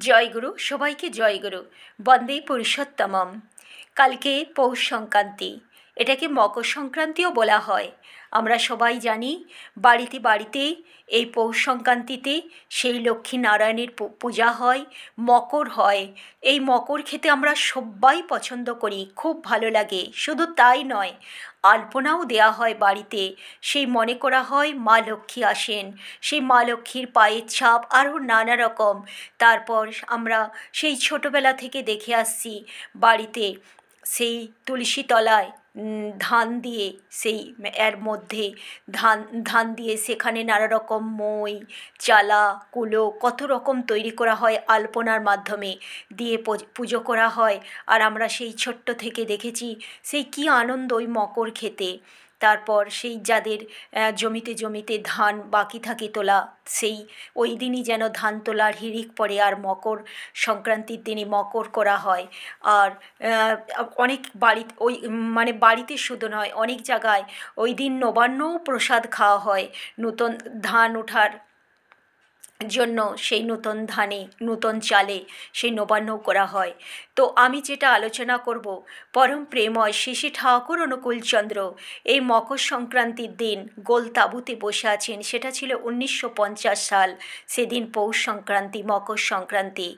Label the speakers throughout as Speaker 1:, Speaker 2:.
Speaker 1: জয়গুরু, সবাইকে জয়গুরু। বন্দে পুরুষোত্তমম। কালকে পৌষ সংক্রান্তি, এটাকে মকর সংক্রান্তিও বলা হয়। আমরা সবাই জানি বাড়িতে বাড়িতে এই পৌষ সংক্রান্তিতে সেই লক্ষ্মী নারায়ণের পূজা হয়, মকর হয়। এই মকর খেতে আমরা সবাই পছন্দ করি, খুব ভালো লাগে। শুধু তাই নয়, আলপনাও দেয়া হয় বাড়িতে। সেই মনে করা হয় মা লক্ষ্মী আসেন, সেই মা লক্ষ্মীর পায়ের ছাপ আরও নানা রকম। তারপর আমরা সেই ছোটোবেলা থেকে দেখে আসছি বাড়িতে সেই তুলসী তলায় ধান দিয়ে, সেই এর মধ্যে ধান ধান দিয়ে সেখানে নানা রকম মই, চালা, কুলো কত রকম তৈরি করা হয় আলপনার মাধ্যমে, দিয়ে পুজো করা হয়। আর আমরা সেই ছোট্ট থেকে দেখেছি সেই কী আনন্দ ওই মকর খেতে। তারপর সেই যাদের জমিতে জমিতে ধান বাকি থাকে তোলা, সেই ওই দিনই যেন ধান তোলার হিড়িক পড়ে আর মকর সংক্রান্তির দিনই মকর করা হয়। আর অনেক বাড়িতে ওই মানে বাড়িতে শুধু নয়, অনেক জায়গায় ওই দিন নবান্নও প্রসাদ খাওয়া হয়। নূতন ধান ওঠার জন্য সেই নূতন ধানে, নূতন চালে সেই নবান্ন করা হয়। তো আমি যেটা আলোচনা করব, পরম প্রেময় শ্রী শ্রী ঠাকুর অনুকূলচন্দ্র এই মকর সংক্রান্তির দিন গোল তাঁবুতে বসে আছেন। সেটা ছিল 1950 সাল। সেদিন পৌষ সংক্রান্তি, মকর সংক্রান্তি।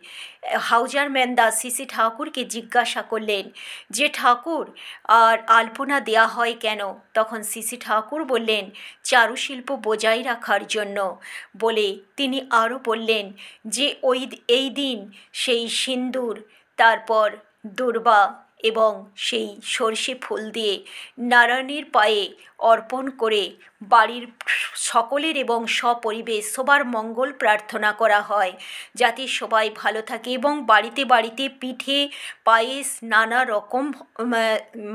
Speaker 1: হাউজার ম্যানদা শ্রী শ্রী ঠাকুরকে জিজ্ঞাসা করলেন যে ঠাকুর, আর আলপনা দেয়া হয় কেন? তখন শ্রী শ্রী ঠাকুর বললেন চারুশিল্প বজায় রাখার জন্য। বলে তিনি আরও বললেন যে এই দিন সেই সিন্দুর, তারপর দূর্বা এবং সেই সর্ষে ফুল দিয়ে নারায়ণের পায়ে অর্পণ করে বাড়ির সকলের এবং সপরিবেশ সবার মঙ্গল প্রার্থনা করা হয়, যাতে সবাই ভালো থাকে। এবং বাড়িতে বাড়িতে পিঠে, পায়েস নানা রকম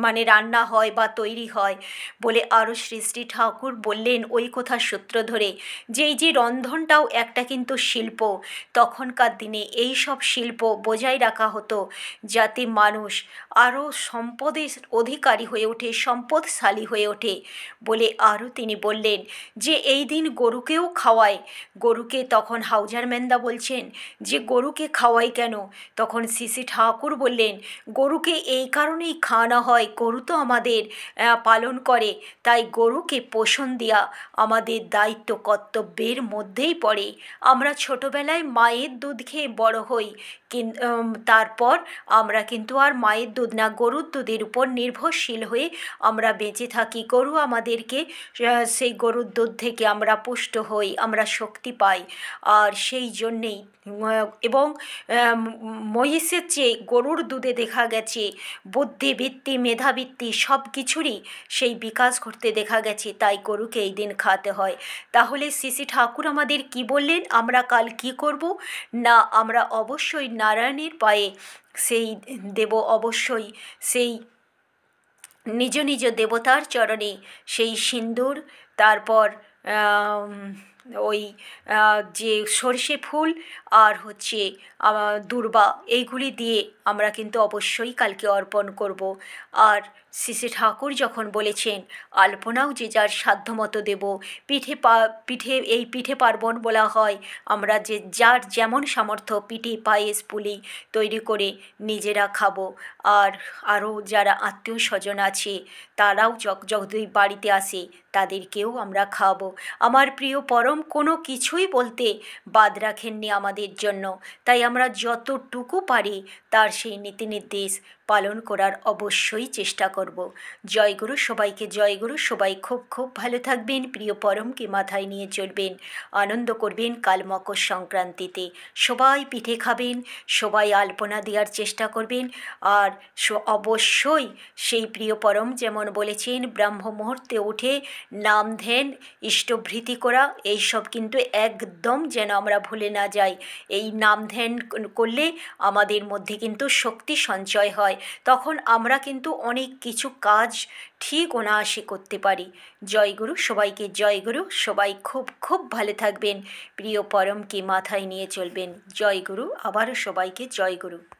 Speaker 1: মানে রান্না হয় বা তৈরি হয় বলে আরও শ্রী শ্রী ঠাকুর বললেন ওই কথা সূত্র ধরে যে এই যে রন্ধনটাও একটা কিন্তু শিল্প। তখনকার দিনে এই সব শিল্প বজায় রাখা হতো যাতে মানুষ আরও সম্পদের অধিকারী হয়ে ওঠে, সম্পদশালী হয়ে ওঠে বলে আরও তিনি বললেন যে এই দিন গরুকেও খাওয়ায়। গরুকে তখন হাউজার ম্যানদা বলছেন যে গরুকে খাওয়াই কেন? তখন শ্রী শ্রী ঠাকুর বললেন গরুকে এই কারণেই খাওয়ানো হয়, গরু তো আমাদের পালন করে, তাই গরুকে পোষণ দেওয়া আমাদের দায়িত্ব কর্তব্যের মধ্যেই পড়ে। আমরা ছোটোবেলায় মায়ের দুধ খেয়ে বড় হই, তারপর আমরা কিন্তু আর মায়ের দুধ না, গরুর দুধের উপর নির্ভরশীল হয়ে আমরা বেঁচে থাকি। গরু আমাদেরকে সেই গরুর দুধ থেকে আমরা পুষ্ট হই, আমরা শক্তি পাই। আর সেই জন্যেই এবং মহিষের চেয়ে গরুর দুধে দেখা গেছে বুদ্ধিবৃত্তি, মেধাবৃত্তি সব কিছুরই সেই বিকাশ ঘটতে দেখা গেছে। তাই গরুকে এই দিন খাওয়াতে হয়। তাহলে শ্রী শ্রী ঠাকুর আমাদের কি বললেন? আমরা কাল কি করব না, আমরা অবশ্যই নারায়ণের পায়ে সেই দেব, অবশ্যই সেই নিজ নিজ দেবতার চরণে সেই সিন্দুর, তারপর ওই যে সর্ষে ফুল আর হচ্ছে দূর্বা, এইগুলি দিয়ে আমরা কিন্তু অবশ্যই কালকে অর্পণ করব। আর শ্রী শ্রী ঠাকুর যখন বলেছেন আলপনাও যে যার সাধ্যমতো দেব, পিঠে এই পিঠে পার্বণ বলা হয়, আমরা যে যার যেমন সামর্থ্য পিঠে, পায়েস, পুলি তৈরি করে নিজেরা খাবো। আর আরও যারা আত্মীয় স্বজন আছে তারাও যদি বাড়িতে আসে তাদেরকেও আমরা খাওয়াবো। আমার প্রিয় পরম কোনো কিছুই বলতে বাদ রাখেননি আমাদের জন্য, তাই আমরা যতটুকু পারি তার সেই নীতি নির্দেশ পালন করার অবশ্যই চেষ্টা করব। জয়গুরু, সবাইকে জয়গুরু। সবাই খুব খুব ভালো থাকবেন, প্রিয় পরমকে মাথায় নিয়ে চলবেন, আনন্দ করবেন। কাল মকর সংক্রান্তিতে সবাই পিঠে খাবেন, সবাই আলপনা দেওয়ার চেষ্টা করবেন। আর অবশ্যই সেই প্রিয় পরম যেমন বলেছেন ব্রাহ্ম মুহূর্তে উঠে নাম ধ্যান, ইষ্টভৃতি করা, এইসব কিন্তু একদম যেন আমরা ভুলে না যাই। এই নাম ধ্যান করলে আমাদের মধ্যে কিন্তু শক্তি সঞ্চয় হয়, তখন আমরা কিন্তু অনেক কিছু কাজ ঠিক অনায়াসে করতে পারি। জয়গুরু, সবাইকে জয়গুরু। সবাই খুব খুব ভালো থাকবেন, প্রিয় পরমকে মাথায় নিয়ে চলবেন। জয়গুরু, আবারও সবাইকে জয়গুরু।